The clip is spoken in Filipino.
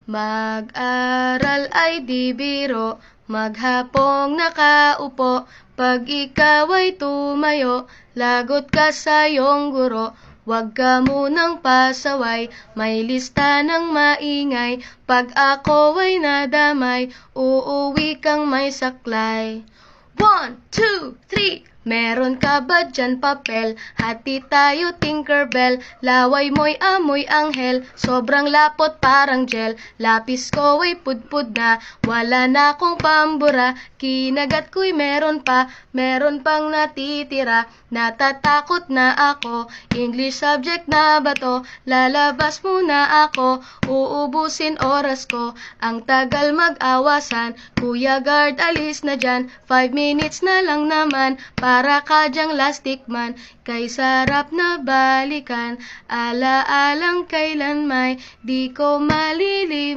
Mag-aral ay di biro, maghapong nakaupo. Pag ikaw ay tumayo, lagot ka sa iyong guro. Huwag ka munang pasaway, may lista ng maingay. Pag ako ay nadamay, uuwi kang may saklay. 1, 2, 3. Meron ka ba dyan papel? Hati tayo Tinkerbell. Laway mo'y amoy anghel, sobrang lapot parang gel. Lapis ko ay pudpud na, wala na akong pambura. Kinagat ko'y meron pang natitira. Natatakot na ako, English subject na ba to? Lalabas muna ako, uubusin oras ko. Ang tagal mag-awasan, Kuya Guard alis na dyan. 5 minutes na lang naman, para ka dyang lastic man. Kay sarap na balikan, ala-alang kailan may di ko malilimutan.